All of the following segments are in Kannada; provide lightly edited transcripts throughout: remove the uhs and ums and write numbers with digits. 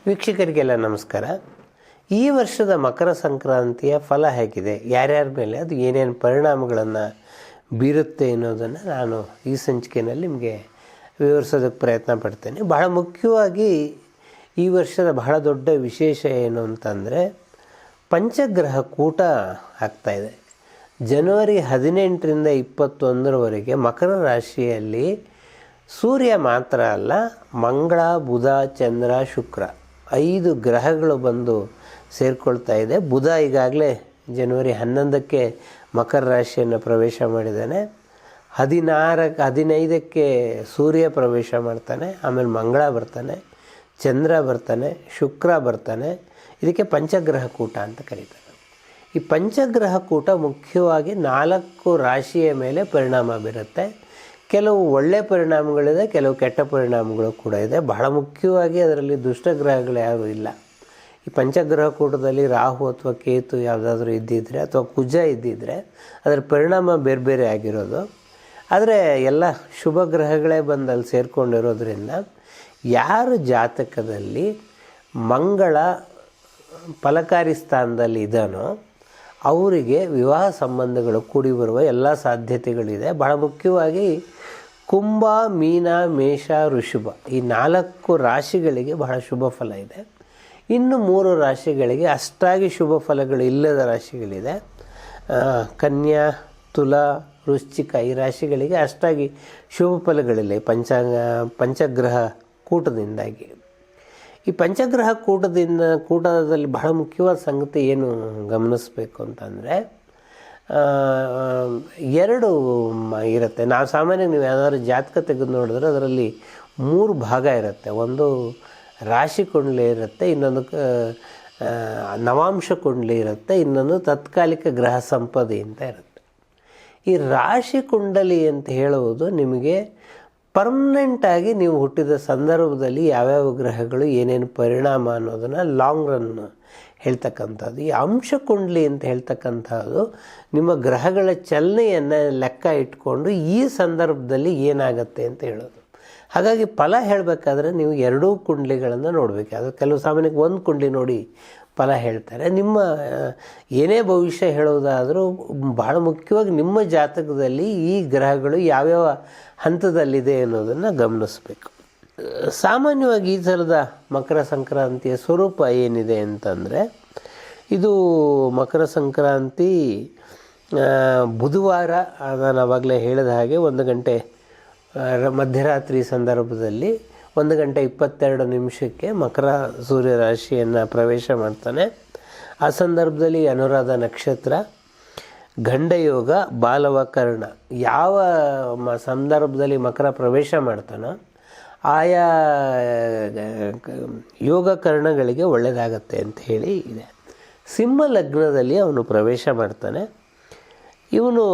ವೀಕ್ಷಕರಿಗೆಲ್ಲ ನಮಸ್ಕಾರ. ಈ ವರ್ಷದ ಮಕರ ಸಂಕ್ರಾಂತಿಯ ಫಲ ಹೇಗಿದೆ, ಯಾರ್ಯಾರ ಮೇಲೆ ಅದು ಏನೇನು ಪರಿಣಾಮಗಳನ್ನು ಬೀರುತ್ತೆ ಅನ್ನೋದನ್ನು ನಾನು ಈ ಸಂಚಿಕೆಯಲ್ಲಿ ನಿಮಗೆ ವಿವರಿಸೋದಕ್ಕೆ ಪ್ರಯತ್ನ ಪಡ್ತೇನೆ. ಬಹಳ ಮುಖ್ಯವಾಗಿ ಈ ವರ್ಷದ ಬಹಳ ದೊಡ್ಡ ವಿಶೇಷ ಏನು ಅಂತಂದರೆ ಪಂಚಗ್ರಹ ಕೂಟ ಆಗ್ತಾಯಿದೆ. ಜನವರಿ 18ರಿಂದ 21ರವರೆಗೆ ಮಕರ ರಾಶಿಯಲ್ಲಿ ಸೂರ್ಯ ಮಾತ್ರ ಅಲ್ಲ, ಮಂಗಳ, ಬುಧ, ಚಂದ್ರ, ಶುಕ್ರ 5 ಗ್ರಹಗಳು ಬಂದು ಸೇರಿಕೊಳ್ತಾ ಇದೆ. ಬುಧ ಈಗಾಗಲೇ ಜನವರಿ 11ಕ್ಕೆ ಮಕರ ರಾಶಿಯನ್ನು ಪ್ರವೇಶ ಮಾಡಿದ್ದಾನೆ. 15ಕ್ಕೆ ಸೂರ್ಯ ಪ್ರವೇಶ ಮಾಡ್ತಾನೆ, ಆಮೇಲೆ ಮಂಗಳ ಬರ್ತಾನೆ, ಚಂದ್ರ ಬರ್ತಾನೆ, ಶುಕ್ರ ಬರ್ತಾನೆ. ಇದಕ್ಕೆ ಪಂಚಗ್ರಹ ಕೂಟ ಅಂತ ಕರೀತಾರೆ. ಈ ಪಂಚಗ್ರಹ ಕೂಟ ಮುಖ್ಯವಾಗಿ 4 ರಾಶಿಯ ಮೇಲೆ ಪರಿಣಾಮ ಬೀರುತ್ತೆ. ಕೆಲವು ಒಳ್ಳೆಯ ಪರಿಣಾಮಗಳಿದೆ, ಕೆಲವು ಕೆಟ್ಟ ಪರಿಣಾಮಗಳು ಕೂಡ ಇದೆ. ಬಹಳ ಮುಖ್ಯವಾಗಿ ಅದರಲ್ಲಿ ದುಷ್ಟಗ್ರಹಗಳು ಯಾರೂ ಇಲ್ಲ. ಈ ಪಂಚಗ್ರಹ ಕೂಟದಲ್ಲಿ ರಾಹು ಅಥವಾ ಕೇತು ಯಾವುದಾದ್ರೂ ಇದ್ದಿದ್ದರೆ ಅಥವಾ ಕುಜ ಇದ್ದಿದ್ದರೆ ಅದರ ಪರಿಣಾಮ ಬೇರೆ ಬೇರೆ ಆಗಿರೋದು. ಆದರೆ ಎಲ್ಲ ಶುಭ ಗ್ರಹಗಳೇ ಬಂದು ಅಲ್ಲಿ ಸೇರಿಕೊಂಡಿರೋದ್ರಿಂದ ಯಾರ ಜಾತಕದಲ್ಲಿ ಮಂಗಳ ಫಲಕಾರಿ ಸ್ಥಾನದಲ್ಲಿ ಇದ್ದಾನೋ ಅವರಿಗೆ ವಿವಾಹ ಸಂಬಂಧಗಳು ಕೂಡಿ ಬರುವ ಎಲ್ಲ ಸಾಧ್ಯತೆಗಳಿದೆ. ಬಹಳ ಮುಖ್ಯವಾಗಿ ಕುಂಭ, ಮೀನ, ಮೇಷ, ಋಷಭ ಈ 4 ರಾಶಿಗಳಿಗೆ ಬಹಳ ಶುಭ ಫಲ ಇದೆ. ಇನ್ನು 3 ರಾಶಿಗಳಿಗೆ ಅಷ್ಟಾಗಿ ಶುಭ ಫಲಗಳು ಇಲ್ಲದ ರಾಶಿಗಳಿದೆ. ಕನ್ಯಾ, ತುಲಾ, ವೃಶ್ಚಿಕ ಈ ರಾಶಿಗಳಿಗೆ ಅಷ್ಟಾಗಿ ಶುಭ ಫಲಗಳಿಲ್ಲ ಈ ಪಂಚಗ್ರಹ ಕೂಟದಿಂದಾಗಿ. ಈ ಪಂಚಗ್ರಹ ಕೂಟದಲ್ಲಿ ಬಹಳ ಮುಖ್ಯವಾದ ಸಂಗತಿ ಏನು ಗಮನಿಸಬೇಕು ಅಂತಂದರೆ 2 ಇರುತ್ತೆ. ನಾವು ಸಾಮಾನ್ಯವಾಗಿ ನೀವು ಯಾವ್ದಾದ್ರು ಜಾತಕ ತೆಗೆದು ನೋಡಿದ್ರೆ ಅದರಲ್ಲಿ 3 ಭಾಗ ಇರುತ್ತೆ. ಒಂದು ರಾಶಿ ಕುಂಡಲಿ ಇರುತ್ತೆ, ಇನ್ನೊಂದು ನವಾಂಶ ಕುಂಡಲಿ ಇರುತ್ತೆ, ಇನ್ನೊಂದು ತಾತ್ಕಾಲಿಕ ಗ್ರಹ ಸಂಪದಿ ಅಂತ ಇರುತ್ತೆ. ಈ ರಾಶಿ ಕುಂಡಲಿ ಅಂತ ಹೇಳುವುದು ನಿಮಗೆ ಪರ್ಮನೆಂಟಾಗಿ ನೀವು ಹುಟ್ಟಿದ ಸಂದರ್ಭದಲ್ಲಿ ಯಾವ್ಯಾವ ಗ್ರಹಗಳು ಏನೇನು ಪರಿಣಾಮ ಅನ್ನೋದನ್ನು ಲಾಂಗ್ ರನ್ ಹೇಳ್ತಕ್ಕಂಥದ್ದು. ಈ ಅಂಶ ಕುಂಡಲಿ ಅಂತ ಹೇಳ್ತಕ್ಕಂಥದ್ದು ನಿಮ್ಮ ಗ್ರಹಗಳ ಚಲನೆಯನ್ನು ಲೆಕ್ಕ ಇಟ್ಕೊಂಡು ಈ ಸಂದರ್ಭದಲ್ಲಿ ಏನಾಗುತ್ತೆ ಅಂತ ಹೇಳೋದು. ಹಾಗಾಗಿ ಫಲ ಹೇಳಬೇಕಾದ್ರೆ ನೀವು 2 ಕುಂಡಲಿಗಳನ್ನು ನೋಡಬೇಕು. ಅದು ಕೆಲವು ಸಾಮಾನ್ಯಕ್ಕೆ 1 ಕುಂಡಲಿ ನೋಡಿ ಫಲ ಹೇಳ್ತಾರೆ. ನಿಮ್ಮ ಏನೇ ಭವಿಷ್ಯ ಹೇಳೋದಾದರೂ ಬಹಳ ಮುಖ್ಯವಾಗಿ ನಿಮ್ಮ ಜಾತಕದಲ್ಲಿ ಈ ಗ್ರಹಗಳು ಯಾವ್ಯಾವ ಹಂತದಲ್ಲಿದೆ ಅನ್ನೋದನ್ನು ಗಮನಿಸಬೇಕು. ಸಾಮಾನ್ಯವಾಗಿ ಈ ಥರದ ಮಕರ ಸಂಕ್ರಾಂತಿಯ ಸ್ವರೂಪ ಏನಿದೆ ಅಂತಂದರೆ, ಇದು ಮಕರ ಸಂಕ್ರಾಂತಿ ಬುಧವಾರ, ನಾನು ಆವಾಗಲೇ ಹೇಳಿದ ಹಾಗೆ 1 ಗಂಟೆ ಮಧ್ಯರಾತ್ರಿ ಸಂದರ್ಭದಲ್ಲಿ 1:22 ಮಕರ ಸೂರ್ಯ ರಾಶಿಯನ್ನು ಪ್ರವೇಶ ಮಾಡ್ತಾನೆ. ಆ ಸಂದರ್ಭದಲ್ಲಿ ಅನುರಾಧ ನಕ್ಷತ್ರ, ಗಂಡಯೋಗ, ಬಾಲವಕರ್ಣ ಯಾವ ಸಂದರ್ಭದಲ್ಲಿ ಮಕರ ಪ್ರವೇಶ ಮಾಡ್ತಾನೋ ಆಯಾ ಯೋಗ ಕರ್ಣಗಳಿಗೆ ಒಳ್ಳೆಯದಾಗತ್ತೆ ಅಂತ ಹೇಳಿ ಇದೆ. ಸಿಂಹ ಲಗ್ನದಲ್ಲಿ ಅವನು ಪ್ರವೇಶ ಮಾಡ್ತಾನೆ. ಇವನು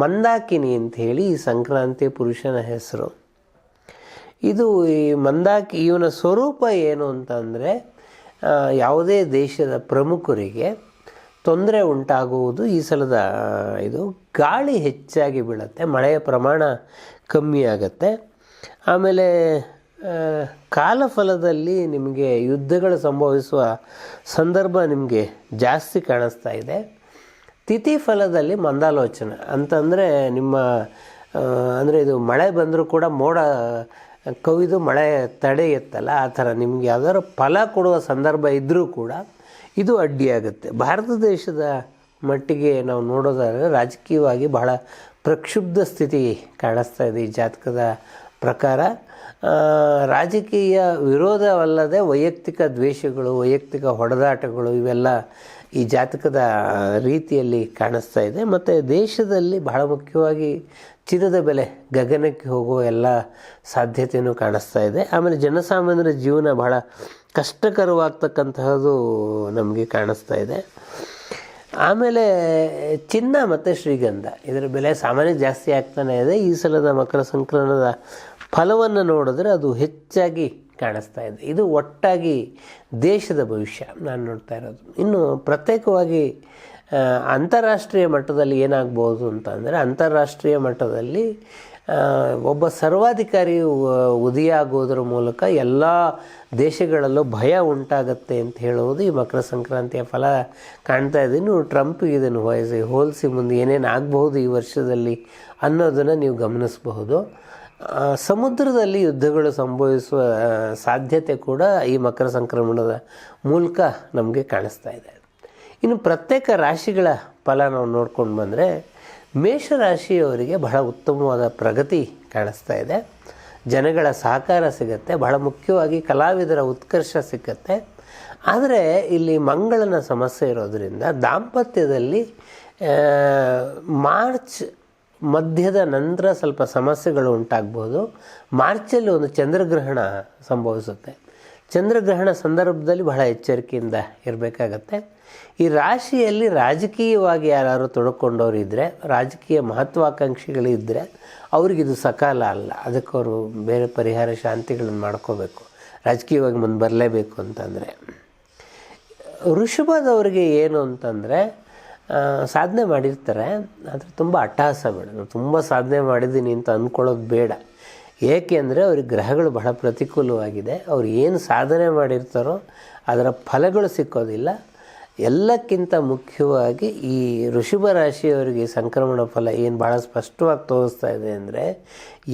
ಮಂದಾಕಿನಿ ಅಂತ ಹೇಳಿ ಈ ಸಂಕ್ರಾಂತಿ ಪುರುಷನ ಹೆಸರು. ಇದು ಇವನ ಸ್ವರೂಪ ಏನು ಅಂತಂದರೆ, ಯಾವುದೇ ದೇಶದ ಪ್ರಮುಖರಿಗೆ ತೊಂದರೆ ಉಂಟಾಗುವುದು ಈ ಸಲದ ಇದು. ಗಾಳಿ ಹೆಚ್ಚಾಗಿ ಬೀಳುತ್ತೆ, ಮಳೆಯ ಪ್ರಮಾಣ ಕಮ್ಮಿ ಆಗುತ್ತೆ. ಆಮೇಲೆ ಕಾಲಫಲದಲ್ಲಿ ನಿಮಗೆ ಯುದ್ಧಗಳು ಸಂಭವಿಸುವ ಸಂದರ್ಭ ನಿಮಗೆ ಜಾಸ್ತಿ ಕಾಣಿಸ್ತಾ ಇದೆ. ತಿಥಿ ಫಲದಲ್ಲಿ ಮಂದಾಲೋಚನೆ ಅಂತಂದರೆ ನಿಮ್ಮ ಅಂದರೆ ಇದು ಮಳೆ ಬಂದರೂ ಕೂಡ ಮೋಡ ಕವಿದು ಮಳೆ ತಡೆಯುತ್ತಲ್ಲ, ಆ ಥರ ನಿಮಗೆ ಯಾವ್ದಾದ್ರು ಫಲ ಕೊಡುವ ಸಂದರ್ಭ ಇದ್ದರೂ ಕೂಡ ಇದು ಅಡ್ಡಿಯಾಗುತ್ತೆ. ಭಾರತ ದೇಶದ ಮಟ್ಟಿಗೆ ನಾವು ನೋಡೋದಾದರೆ ರಾಜಕೀಯವಾಗಿ ಬಹಳ ಪ್ರಕ್ಷುಬ್ಧ ಸ್ಥಿತಿ ಕಾಣಿಸ್ತಾ ಇದೆ ಈ ಜಾತಕದ ಪ್ರಕಾರ. ರಾಜಕೀಯ ವಿರೋಧವಲ್ಲದೆ ವೈಯಕ್ತಿಕ ದ್ವೇಷಗಳು, ವೈಯಕ್ತಿಕ ಹೊಡೆದಾಟಗಳು ಇವೆಲ್ಲ ಈ ಜಾತಕದ ರೀತಿಯಲ್ಲಿ ಕಾಣಿಸ್ತಾ ಇದೆ. ಮತ್ತು ದೇಶದಲ್ಲಿ ಬಹಳ ಮುಖ್ಯವಾಗಿ ಚಿನ್ನದ ಬೆಲೆ ಗಗನಕ್ಕೆ ಹೋಗುವ ಎಲ್ಲ ಸಾಧ್ಯತೆಯೂ ಕಾಣಿಸ್ತಾ ಇದೆ. ಆಮೇಲೆ ಜನಸಾಮಾನ್ಯರ ಜೀವನ ಬಹಳ ಕಷ್ಟಕರವಾಗ್ತಕ್ಕಂತಹದ್ದು ನಮಗೆ ಕಾಣಿಸ್ತಾ ಇದೆ. ಆಮೇಲೆ ಚಿನ್ನ ಮತ್ತು ಶ್ರೀಗಂಧ ಇದರ ಬೆಲೆ ಸಾಮಾನ್ಯ ಜಾಸ್ತಿ ಆಗ್ತಾನೆ ಇದೆ. ಈ ಸಲದ ಮಕರ ಸಂಕ್ರಮಣದ ಫಲವನ್ನು ನೋಡಿದ್ರೆ ಅದು ಹೆಚ್ಚಾಗಿ ಕಾಣಿಸ್ತಾ ಇದೆ. ಇದು ಒಟ್ಟಾಗಿ ದೇಶದ ಭವಿಷ್ಯ ನಾನು ನೋಡ್ತಾ ಇರೋದು. ಇನ್ನು ಪ್ರತ್ಯೇಕವಾಗಿ ಅಂತಾರಾಷ್ಟ್ರೀಯ ಮಟ್ಟದಲ್ಲಿ ಏನಾಗ್ಬೋದು ಅಂತಂದರೆ, ಅಂತಾರಾಷ್ಟ್ರೀಯ ಮಟ್ಟದಲ್ಲಿ ಒಬ್ಬ ಸರ್ವಾಧಿಕಾರಿ ಉದಯ ಆಗೋದ್ರ ಮೂಲಕ ಎಲ್ಲ ದೇಶಗಳಲ್ಲೂ ಭಯ ಉಂಟಾಗತ್ತೆ ಅಂತ ಹೇಳುವುದು ಈ ಮಕರ ಸಂಕ್ರಾಂತಿಯ ಫಲ ಕಾಣ್ತಾ ಇದ್ದೀನಿ. ನೀವು ಟ್ರಂಪ್ಗೆ ಇದನ್ನು ಹೋಲಿಸಿ ಮುಂದೆ ಏನೇನು ಆಗಬಹುದು ಈ ವರ್ಷದಲ್ಲಿ ಅನ್ನೋದನ್ನು ನೀವು ಗಮನಿಸಬಹುದು. ಸಮುದ್ರದಲ್ಲಿ ಯುದ್ಧಗಳು ಸಂಭವಿಸುವ ಸಾಧ್ಯತೆ ಕೂಡ ಈ ಮಕರ ಸಂಕ್ರಮಣದ ಮೂಲಕ ನಮಗೆ ಕಾಣಿಸ್ತಾ ಇದೆ. ಇನ್ನು ಪ್ರತ್ಯೇಕ ರಾಶಿಗಳ ಫಲ ನಾವು ನೋಡ್ಕೊಂಡು ಬಂದರೆ ಮೇಷರಾಶಿಯವರಿಗೆ ಬಹಳ ಉತ್ತಮವಾದ ಪ್ರಗತಿ ಕಾಣಿಸ್ತಾ ಇದೆ. ಜನಗಳ ಸಹಕಾರ ಸಿಗುತ್ತೆ, ಬಹಳ ಮುಖ್ಯವಾಗಿ ಕಲಾವಿದರ ಉತ್ಕರ್ಷ ಸಿಕ್ಕತ್ತೆ. ಆದರೆ ಇಲ್ಲಿ ಮಂಗಳನ ಸಮಸ್ಯೆ ಇರೋದರಿಂದ ದಾಂಪತ್ಯದಲ್ಲಿ ಮಾರ್ಚ್ ಮಧ್ಯದ ನಂತರ ಸ್ವಲ್ಪ ಸಮಸ್ಯೆಗಳು ಉಂಟಾಗ್ಬೋದು. ಮಾರ್ಚಲ್ಲಿ ಒಂದು ಚಂದ್ರಗ್ರಹಣ ಸಂಭವಿಸುತ್ತೆ. ಚಂದ್ರಗ್ರಹಣ ಸಂದರ್ಭದಲ್ಲಿ ಬಹಳ ಎಚ್ಚರಿಕೆಯಿಂದ ಇರಬೇಕಾಗತ್ತೆ. ಈ ರಾಶಿಯಲ್ಲಿ ರಾಜಕೀಯವಾಗಿ ಯಾರು ತೊಡಕೊಂಡವರು ಇದ್ದರೆ, ರಾಜಕೀಯ ಮಹತ್ವಾಕಾಂಕ್ಷಿಗಳಿದ್ದರೆ ಅವ್ರಿಗಿದು ಸಕಾಲ ಅಲ್ಲ. ಅದಕ್ಕೆ ಅವರು ಬೇರೆ ಪರಿಹಾರ ಶಾಂತಿಗಳನ್ನು ಮಾಡ್ಕೋಬೇಕು, ರಾಜಕೀಯವಾಗಿ ಮುಂದೆ ಬರಲೇಬೇಕು ಅಂತಂದರೆ. ವೃಷಭದವರಿಗೆ ಏನು ಅಂತಂದರೆ ಸಾಧನೆ ಮಾಡಿರ್ತಾರೆ, ಆದರೆ ತುಂಬ ಅಟ್ಟಹಾಸ ಬೇಡ. ನಾನು ತುಂಬ ಸಾಧನೆ ಮಾಡಿದ್ದೀನಿ ಅಂತ ಅಂದ್ಕೊಳ್ಳೋದು ಬೇಡ. ಏಕೆಂದರೆ ಅವ್ರಿಗೆ ಗ್ರಹಗಳು ಬಹಳ ಪ್ರತಿಕೂಲವಾಗಿದೆ. ಅವ್ರು ಏನು ಸಾಧನೆ ಮಾಡಿರ್ತಾರೋ ಅದರ ಫಲಗಳು ಸಿಕ್ಕೋದಿಲ್ಲ. ಎಲ್ಲಕ್ಕಿಂತ ಮುಖ್ಯವಾಗಿ ಈ ವೃಷಭ ರಾಶಿಯವರಿಗೆ ಸಂಕ್ರಮಣ ಫಲ ಏನು ಭಾಳ ಸ್ಪಷ್ಟವಾಗಿ ತೋರಿಸ್ತಾ ಇದೆ ಅಂದರೆ,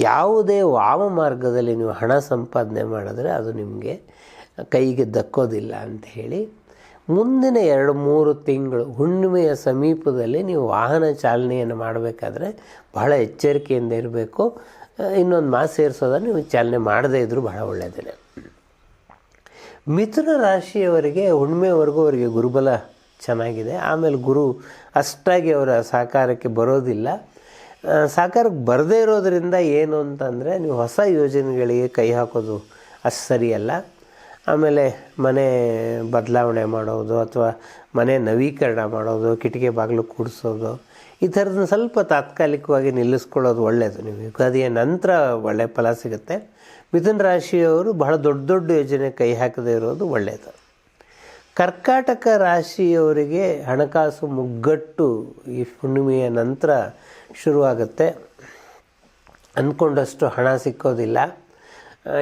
ಯಾವುದೇ ವಾಮ ಮಾರ್ಗದಲ್ಲಿ ನೀವು ಹಣ ಸಂಪಾದನೆ ಮಾಡಿದ್ರೆ ಅದು ನಿಮಗೆ ಕೈಗೆ ದಕ್ಕೋದಿಲ್ಲ ಅಂತ ಹೇಳಿ. ಮುಂದಿನ 2-3 ತಿಂಗಳು ಹುಣ್ಣಿಮೆಯ ಸಮೀಪದಲ್ಲಿ ನೀವು ವಾಹನ ಚಾಲನೆಯನ್ನು ಮಾಡಬೇಕಾದ್ರೆ ಬಹಳ ಎಚ್ಚರಿಕೆಯಿಂದ ಇರಬೇಕು. ಇನ್ನೊಂದು ಮಾಸ ಸೇರಿಸೋದನ್ನು ನೀವು ಚಾಲನೆ ಮಾಡದೇ ಇದ್ದರೂ ಬಹಳ ಒಳ್ಳೆಯದೇ. ಮಿಥುನ ರಾಶಿಯವರಿಗೆ ಹುಣ್ಣಿಮೆವರೆಗೂ ಅವರಿಗೆ ಗುರುಬಲ ಚೆನ್ನಾಗಿದೆ. ಆಮೇಲೆ ಗುರು ಅಷ್ಟಾಗಿ ಅವರ ಸಹಕಾರಕ್ಕೆ ಬರೋದಿಲ್ಲ. ಸಹಕಾರಕ್ಕೆ ಬರದೇ ಇರೋದರಿಂದ ಏನು ಅಂತಂದರೆ, ನೀವು ಹೊಸ ಯೋಜನೆಗಳಿಗೆ ಕೈ ಹಾಕೋದು ಅಷ್ಟು ಸರಿಯಲ್ಲ. ಆಮೇಲೆ ಮನೆ ಬದಲಾವಣೆ ಮಾಡೋದು ಅಥವಾ ಮನೆ ನವೀಕರಣ ಮಾಡೋದು, ಕಿಟಿಕಿ ಬಾಗಿಲು ಕೂಡಿಸೋದು, ಈ ಥರದನ್ನ ಸ್ವಲ್ಪ ತಾತ್ಕಾಲಿಕವಾಗಿ ನಿಲ್ಲಿಸ್ಕೊಳ್ಳೋದು ಒಳ್ಳೆಯದು. ನೀವು ಯುಗಾದಿಯ ನಂತರ ಒಳ್ಳೆಯ ಫಲ ಸಿಗುತ್ತೆ. ಮಿಥುನ ರಾಶಿಯವರು ಬಹಳ ದೊಡ್ಡ ದೊಡ್ಡ ಯೋಜನೆ ಕೈ ಹಾಕದೇ ಇರೋದು ಒಳ್ಳೆಯದು. ಕರ್ಕಾಟಕ ರಾಶಿಯವರಿಗೆ ಹಣಕಾಸು ಮುಗ್ಗಟ್ಟು ಈ ಹುಣ್ಣಿಮೆಯ ನಂತರ ಶುರುವಾಗುತ್ತೆ. ಅಂದ್ಕೊಂಡಷ್ಟು ಹಣ ಸಿಕ್ಕೋದಿಲ್ಲ.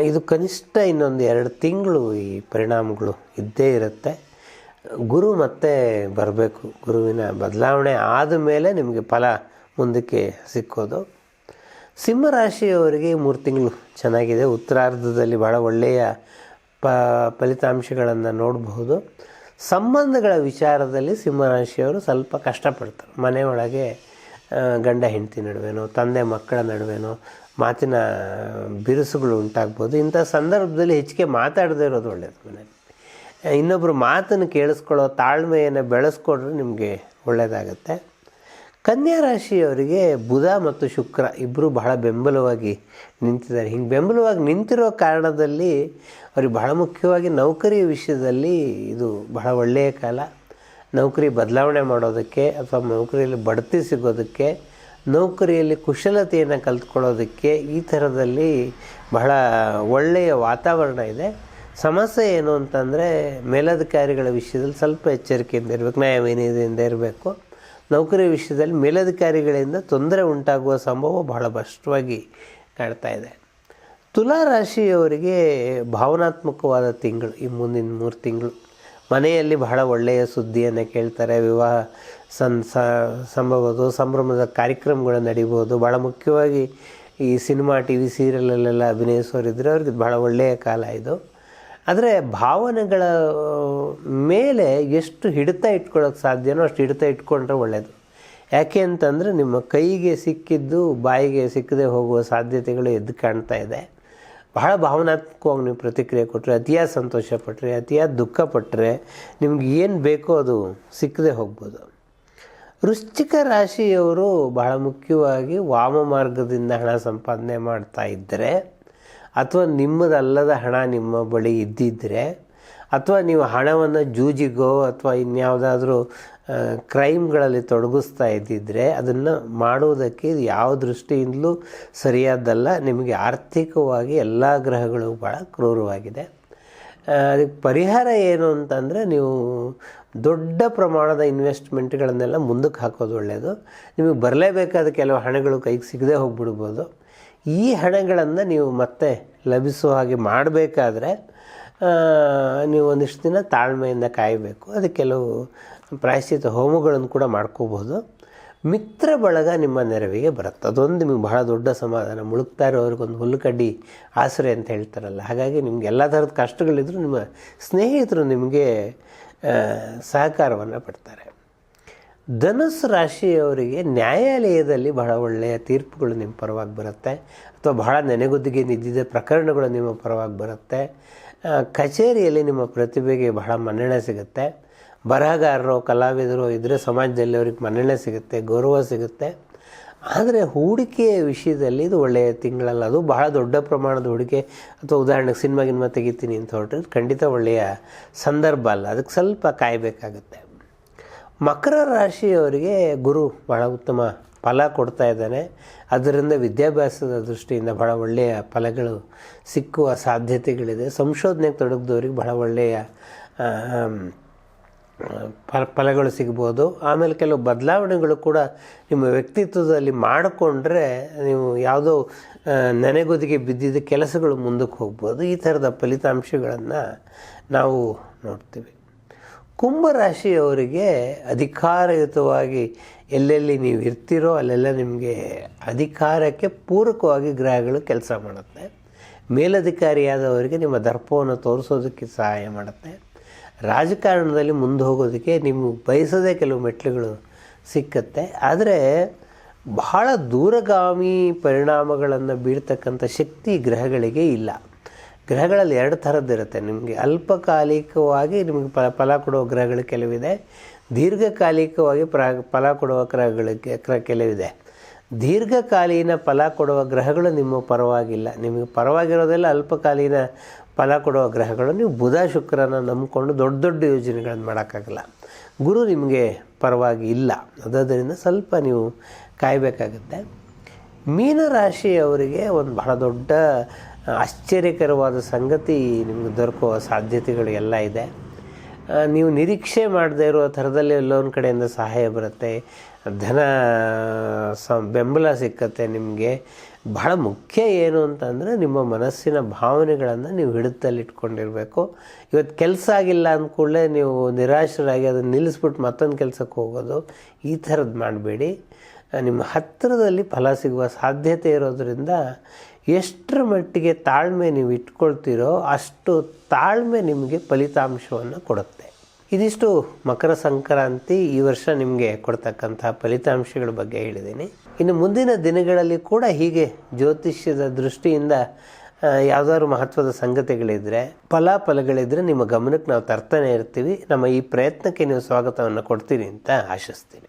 ಇದು ಕನಿಷ್ಠ ಇನ್ನೊಂದು 2 ತಿಂಗಳು ಈ ಪರಿಣಾಮಗಳು ಇದ್ದೇ ಇರುತ್ತೆ. ಗುರು ಮತ್ತೆ ಬರಬೇಕು. ಗುರುವಿನ ಬದಲಾವಣೆ ಆದ ಮೇಲೆ ನಿಮಗೆ ಫಲ ಮುಂದಕ್ಕೆ ಸಿಕ್ಕೋದು. ಸಿಂಹರಾಶಿಯವರಿಗೆ 3 ತಿಂಗಳು ಚೆನ್ನಾಗಿದೆ. ಉತ್ತರಾರ್ಧದಲ್ಲಿ ಭಾಳ ಒಳ್ಳೆಯ ಫಲಿತಾಂಶಗಳನ್ನು ನೋಡಬಹುದು. ಸಂಬಂಧಗಳ ವಿಚಾರದಲ್ಲಿ ಸಿಂಹರಾಶಿಯವರು ಸ್ವಲ್ಪ ಕಷ್ಟಪಡ್ತಾರೆ. ಮನೆಯೊಳಗೆ ಗಂಡ ಹೆಂಡತಿ ನಡುವೆನೋ, ತಂದೆ ಮಕ್ಕಳ ನಡುವೆನೋ ಮಾತಿನ ಬಿರುಸುಗಳು ಉಂಟಾಗ್ಬೋದು. ಇಂಥ ಸಂದರ್ಭದಲ್ಲಿ ಹೆಚ್ಚಿಗೆ ಮಾತಾಡದೇ ಇರೋದು ಒಳ್ಳೆಯದು. ಮನೆಯಲ್ಲಿ ಇನ್ನೊಬ್ಬರು ಮಾತನ್ನು ಕೇಳಿಸ್ಕೊಳ್ಳೋ ತಾಳ್ಮೆಯನ್ನು ಬೆಳೆಸ್ಕೊಂಡ್ರೆ ನಿಮಗೆ ಒಳ್ಳೆಯದಾಗತ್ತೆ. ಕನ್ಯಾ ರಾಶಿಯವರಿಗೆ ಬುಧ ಮತ್ತು ಶುಕ್ರ ಇಬ್ಬರು ಬಹಳ ಬೆಂಬಲವಾಗಿ ನಿಂತಿದ್ದಾರೆ. ಹಿಂಗೆ ಬೆಂಬಲವಾಗಿ ನಿಂತಿರೋ ಕಾರಣದಲ್ಲಿ ಅವ್ರಿಗೆ ಬಹಳ ಮುಖ್ಯವಾಗಿ ನೌಕರಿಯ ವಿಷಯದಲ್ಲಿ ಇದು ಬಹಳ ಒಳ್ಳೆಯ ಕಾಲ. ನೌಕರಿ ಬದಲಾವಣೆ ಮಾಡೋದಕ್ಕೆ ಅಥವಾ ನೌಕರಿಯಲ್ಲಿ ಬಡ್ತಿ ಸಿಗೋದಕ್ಕೆ, ನೌಕರಿಯಲ್ಲಿ ಕುಶಲತೆಯನ್ನು ಕಲ್ತ್ಕೊಳ್ಳೋದಕ್ಕೆ ಈ ಥರದಲ್ಲಿ ಬಹಳ ಒಳ್ಳೆಯ ವಾತಾವರಣ ಇದೆ. ಸಮಸ್ಯೆ ಏನು ಅಂತಂದರೆ, ಮೇಲಧಿಕಾರಿಗಳ ವಿಷಯದಲ್ಲಿ ಸ್ವಲ್ಪ ಎಚ್ಚರಿಕೆಯಿಂದ ಇರಬೇಕು, ನ್ಯಾಯವಿನಯದಿಂದ ಇರಬೇಕು. ನೌಕರಿ ವಿಷಯದಲ್ಲಿ ಮೇಲಧಿಕಾರಿಗಳಿಂದ ತೊಂದರೆ ಉಂಟಾಗುವ ಸಂಭವ ಬಹಳ ಸ್ಪಷ್ಟವಾಗಿ ಕಾಣ್ತಾ ಇದೆ. ತುಲಾ ರಾಶಿಯವರಿಗೆ ಭಾವನಾತ್ಮಕವಾದ ತಿಂಗಳು ಈ ಮುಂದಿನ 3 ತಿಂಗಳು. ಮನೆಯಲ್ಲಿ ಬಹಳ ಒಳ್ಳೆಯ ಸುದ್ದಿಯನ್ನು ಕೇಳ್ತಾರೆ. ವಿವಾಹ ಸಂಭ್ರಮದ ಕಾರ್ಯಕ್ರಮಗಳು ನಡೀಬೋದು. ಭಾಳ ಮುಖ್ಯವಾಗಿ ಈ ಸಿನಿಮಾ, TV, ಸೀರಿಯಲಲ್ಲೆಲ್ಲ ಅಭಿನಯಿಸೋರಿದ್ದರೆ ಅವ್ರಿಗೆ ಭಾಳ ಒಳ್ಳೆಯ ಕಾಲ ಇದು. ಆದರೆ ಭಾವನೆಗಳ ಮೇಲೆ ಎಷ್ಟು ಹಿಡಿತ ಇಟ್ಕೊಳ್ಳೋಕ್ಕೆ ಸಾಧ್ಯನೋ ಅಷ್ಟು ಹಿಡಿತ ಇಟ್ಕೊಂಡ್ರೆ ಒಳ್ಳೆಯದು. ಯಾಕೆ ಅಂತಂದರೆ, ನಿಮ್ಮ ಕೈಗೆ ಸಿಕ್ಕಿದ್ದು ಬಾಯಿಗೆ ಸಿಕ್ಕದೆ ಹೋಗುವ ಸಾಧ್ಯತೆಗಳು ಎದ್ದು ಕಾಣ್ತಾ ಇದೆ. ಬಹಳ ಭಾವನಾತ್ಮಕವಾಗಿ ನೀವು ಪ್ರತಿಕ್ರಿಯೆ ಕೊಟ್ಟರೆ, ಅತಿಯಾದ ಸಂತೋಷಪಟ್ಟರೆ, ಅತಿಯಾದ ದುಃಖಪಟ್ಟರೆ, ನಿಮ್ಗೆ ಏನು ಬೇಕೋ ಅದು ಸಿಕ್ಕದೆ ಹೋಗ್ಬೋದು. ವೃಶ್ಚಿಕ ರಾಶಿಯವರು ಬಹಳ ಮುಖ್ಯವಾಗಿ ವಾಮ ಮಾರ್ಗದಿಂದ ಹಣ ಸಂಪಾದನೆ ಮಾಡ್ತಾ ಇದ್ದರೆ, ಅಥವಾ ನಿಮ್ಮದಲ್ಲದ ಹಣ ನಿಮ್ಮ ಬಳಿ ಇದ್ದಿದ್ದರೆ, ಅಥವಾ ನೀವು ಹಣವನ್ನು ಜೂಜಿಗೋ ಅಥವಾ ಇನ್ಯಾವುದಾದ್ರೂ ಕ್ರೈಮ್ಗಳಲ್ಲಿ ತೊಡಗಿಸ್ತಾ ಇದ್ದಿದ್ದರೆ, ಅದನ್ನು ಮಾಡುವುದಕ್ಕೆ ಯಾವ ದೃಷ್ಟಿಯಿಂದಲೂ ಸರಿಯಾದ್ದಲ್ಲ. ನಿಮಗೆ ಆರ್ಥಿಕವಾಗಿ ಎಲ್ಲ ಗ್ರಹಗಳು ಭಾಳ ಕ್ರೂರವಾಗಿದೆ. ಅದಕ್ಕೆ ಪರಿಹಾರ ಏನು ಅಂತಂದರೆ, ನೀವು ದೊಡ್ಡ ಪ್ರಮಾಣದ ಇನ್ವೆಸ್ಟ್ಮೆಂಟ್ಗಳನ್ನೆಲ್ಲ ಮುಂದಕ್ಕೆ ಹಾಕೋದು ಒಳ್ಳೆಯದು. ನಿಮಗೆ ಬರಲೇಬೇಕಾದ ಕೆಲವು ಹಣಗಳು ಕೈಗೆ ಸಿಗದೆ ಹೋಗ್ಬಿಡ್ಬೋದು. ಈ ಹಣಗಳನ್ನು ನೀವು ಮತ್ತೆ ಲಭಿಸುವ ಹಾಗೆ ಮಾಡಬೇಕಾದ್ರೆ ನೀವು ಒಂದಿಷ್ಟು ದಿನ ತಾಳ್ಮೆಯಿಂದ ಕಾಯಬೇಕು. ಅದಕ್ಕೆ ಕೆಲವು ಪ್ರಾಯಶ್ಚಿತ್ತ ಹೋಮಗಳನ್ನು ಕೂಡ ಮಾಡ್ಕೋಬೋದು. ಮಿತ್ರ ಬಳಗ ನಿಮ್ಮ ನೆರವಿಗೆ ಬರುತ್ತೆ. ಅದೊಂದು ನಿಮಗೆ ಬಹಳ ದೊಡ್ಡ ಸಮಾಧಾನ. ಮುಳುಗ್ತಾ ಇರೋರಿಗೊಂದು ಹುಲ್ಲು ಕಡ್ಡಿ ಆಸರೆ ಅಂತ ಹೇಳ್ತಾರಲ್ಲ, ಹಾಗಾಗಿ ನಿಮ್ಗೆ ಎಲ್ಲ ಥರದ ಕಷ್ಟಗಳಿದ್ರೂ ನಿಮ್ಮ ಸ್ನೇಹಿತರು ನಿಮಗೆ ಸಹಕಾರವನ್ನು ಪಡ್ತಾರೆ. ಧನುಸ್ಸು ರಾಶಿಯವರಿಗೆ ನ್ಯಾಯಾಲಯದಲ್ಲಿ ಬಹಳ ಒಳ್ಳೆಯ ತೀರ್ಪುಗಳು ನಿಮ್ಮ ಪರವಾಗಿ ಬರುತ್ತೆ, ಅಥವಾ ಬಹಳ ನೆನೆಗುದ್ದಿಗೆ ನಿದ್ದಿದ್ದ ಪ್ರಕರಣಗಳು ನಿಮ್ಮ ಪರವಾಗಿ ಬರುತ್ತೆ. ಕಚೇರಿಯಲ್ಲಿ ನಿಮ್ಮ ಪ್ರತಿಭೆಗೆ ಬಹಳ ಮನ್ನಣೆ ಸಿಗುತ್ತೆ. ಬರಹಗಾರರು, ಕಲಾವಿದರು ಇದ್ದರೆ ಸಮಾಜದಲ್ಲಿ ಅವ್ರಿಗೆ ಮನ್ನಣೆ ಸಿಗುತ್ತೆ, ಗೌರವ ಸಿಗುತ್ತೆ. ಆದರೆ ಹೂಡಿಕೆಯ ವಿಷಯದಲ್ಲಿ ಇದು ಒಳ್ಳೆಯ ತಿಂಗಳಲ್ಲ. ಅದು ಬಹಳ ದೊಡ್ಡ ಪ್ರಮಾಣದ ಹೂಡಿಕೆ, ಅಥವಾ ಉದಾಹರಣೆಗೆ ಸಿನಿಮಾ ತೆಗಿತೀನಿ ಅಂತ ಹೊರಟ್ರೆ ಖಂಡಿತ ಒಳ್ಳೆಯ ಸಂದರ್ಭ ಅಲ್ಲ. ಅದಕ್ಕೆ ಸ್ವಲ್ಪ ಕಾಯಬೇಕಾಗುತ್ತೆ. ಮಕರ ರಾಶಿಯವರಿಗೆ ಗುರು ಬಹಳ ಉತ್ತಮ ಫಲ ಕೊಡ್ತಾ ಇದ್ದಾನೆ. ಅದರಿಂದ ವಿದ್ಯಾಭ್ಯಾಸದ ದೃಷ್ಟಿಯಿಂದ ಬಹಳ ಒಳ್ಳೆಯ ಫಲಗಳು ಸಿಕ್ಕುವ ಸಾಧ್ಯತೆಗಳಿದೆ. ಸಂಶೋಧನೆಗೆ ತೊಡಗಿದವ್ರಿಗೆ ಬಹಳ ಒಳ್ಳೆಯ ಫಲಗಳು ಸಿಗ್ಬೋದು. ಆಮೇಲೆ ಕೆಲವು ಬದಲಾವಣೆಗಳು ಕೂಡ ನಿಮ್ಮ ವ್ಯಕ್ತಿತ್ವದಲ್ಲಿ ಮಾಡಿಕೊಂಡ್ರೆ ನೀವು ಯಾವುದೋ ನೆನೆಗುದಿಗೆ ಬಿದ್ದಿದ್ದ ಕೆಲಸಗಳು ಮುಂದಕ್ಕೆ ಹೋಗ್ಬೋದು. ಈ ಥರದ ಫಲಿತಾಂಶಗಳನ್ನು ನಾವು ನೋಡ್ತೀವಿ. ಕುಂಭರಾಶಿಯವರಿಗೆ ಅಧಿಕಾರಯುತವಾಗಿ ಎಲ್ಲೆಲ್ಲಿ ನೀವು ಇರ್ತೀರೋ ಅಲ್ಲೆಲ್ಲ ನಿಮಗೆ ಅಧಿಕಾರಕ್ಕೆ ಪೂರಕವಾಗಿ ಗ್ರಹಗಳು ಕೆಲಸ ಮಾಡುತ್ತೆ. ಮೇಲಧಿಕಾರಿಯಾದವರಿಗೆ ನಿಮ್ಮ ದರ್ಪವನ್ನು ತೋರಿಸೋದಕ್ಕೆ ಸಹಾಯ ಮಾಡುತ್ತೆ. ರಾಜಕಾರಣದಲ್ಲಿ ಮುಂದೆ ಹೋಗೋದಕ್ಕೆ ನೀವು ಬಯಸೋದೇ ಕೆಲವು ಮೆಟ್ಲುಗಳು ಸಿಕ್ಕತ್ತೆ. ಆದರೆ ಬಹಳ ದೂರಗಾಮಿ ಪರಿಣಾಮಗಳನ್ನು ಬೀಳ್ತಕ್ಕಂಥ ಶಕ್ತಿ ಗ್ರಹಗಳಿಗೆ ಇಲ್ಲ. ಗ್ರಹಗಳಲ್ಲಿ ಎರಡು ಥರದ್ದಿರುತ್ತೆ. ನಿಮಗೆ ಅಲ್ಪಕಾಲಿಕವಾಗಿ ನಿಮಗೆ ಫಲ ಕೊಡುವ ಗ್ರಹಗಳು ಕೆಲವಿದೆ, ದೀರ್ಘಕಾಲಿಕವಾಗಿ ಫಲ ಕೊಡುವ ಗ್ರಹಗಳಿಗೆ ಕೆಲವಿದೆ. ದೀರ್ಘಕಾಲೀನ ಫಲ ಕೊಡುವ ಗ್ರಹಗಳು ನಿಮ್ಮ ಪರವಾಗಿಲ್ಲ. ನಿಮಗೆ ಪರವಾಗಿರೋದೆಲ್ಲ ಅಲ್ಪಕಾಲೀನ ಫಲ ಕೊಡುವ ಗ್ರಹಗಳು. ನೀವು ಬುಧ ಶುಕ್ರನ ನಂಬಿಕೊಂಡು ದೊಡ್ಡ ದೊಡ್ಡ ಯೋಜನೆಗಳನ್ನು ಮಾಡೋಕ್ಕಾಗಲ್ಲ. ಗುರು ನಿಮಗೆ ಪರವಾಗಿ ಇಲ್ಲ. ಅದರಿಂದ ಸ್ವಲ್ಪ ನೀವು ಕಾಯಬೇಕಾಗುತ್ತೆ. ಮೀನರಾಶಿಯವರಿಗೆ ಒಂದು ಬಹಳ ದೊಡ್ಡ ಆಶ್ಚರ್ಯಕರವಾದ ಸಂಗತಿ ನಿಮಗೆ ದೊರಕುವ ಸಾಧ್ಯತೆಗಳು ಎಲ್ಲ ಇದೆ. ನೀವು ನಿರೀಕ್ಷೆ ಮಾಡದೇ ಇರೋ ಥರದಲ್ಲಿ ಎಲ್ಲೊಂದು ಕಡೆಯಿಂದ ಸಹಾಯ ಬರುತ್ತೆ, ಧನ ಬೆಂಬಲ ಸಿಕ್ಕತ್ತೆ ನಿಮಗೆ. ಬಹಳ ಮುಖ್ಯ ಏನು ಅಂತಂದರೆ ನಿಮ್ಮ ಮನಸ್ಸಿನ ಭಾವನೆಗಳನ್ನು ನೀವು ಹಿಡಿತದಲ್ಲಿಟ್ಕೊಂಡಿರಬೇಕು. ಇವತ್ತು ಕೆಲಸ ಆಗಿಲ್ಲ ಅಂದ್ಕೂಡಲೇ ನೀವು ನಿರಾಶರಾಗಿ ಅದನ್ನು ನಿಲ್ಲಿಸ್ಬಿಟ್ಟು ಮತ್ತೊಂದು ಕೆಲಸಕ್ಕೆ ಹೋಗೋದು, ಈ ಥರದ್ದು ಮಾಡಬೇಡಿ. ನಿಮ್ಮ ಹತ್ತಿರದಲ್ಲಿ ಫಲ ಸಿಗುವ ಸಾಧ್ಯತೆ ಇರೋದರಿಂದ ಎಷ್ಟರ ಮಟ್ಟಿಗೆ ತಾಳ್ಮೆ ನೀವು ಇಟ್ಕೊಳ್ತೀರೋ ಅಷ್ಟು ತಾಳ್ಮೆ ನಿಮಗೆ ಫಲಿತಾಂಶವನ್ನು ಕೊಡುತ್ತೆ. ಇದಿಷ್ಟು ಮಕರ ಸಂಕ್ರಾಂತಿ ಈ ವರ್ಷ ನಿಮಗೆ ಕೊಡ್ತಕ್ಕಂತಹ ಫಲಿತಾಂಶಗಳ ಬಗ್ಗೆ ಹೇಳಿದ್ದೀನಿ. ಇನ್ನು ಮುಂದಿನ ದಿನಗಳಲ್ಲಿ ಕೂಡ ಹೀಗೆ ಜ್ಯೋತಿಷ್ಯದ ದೃಷ್ಟಿಯಿಂದ ಯಾವುದಾದ್ರು ಮಹತ್ವದ ಸಂಗತಿಗಳಿದ್ದರೆ, ಫಲಾಫಲಗಳಿದ್ದರೆ ನಿಮ್ಮ ಗಮನಕ್ಕೆ ನಾವು ತರ್ತಾನೆ ಇರ್ತೀವಿ. ನಮ್ಮ ಈ ಪ್ರಯತ್ನಕ್ಕೆ ನೀವು ಸ್ವಾಗತವನ್ನು ಕೊಡ್ತೀರಿ ಅಂತ ಆಶಿಸ್ತೀನಿ.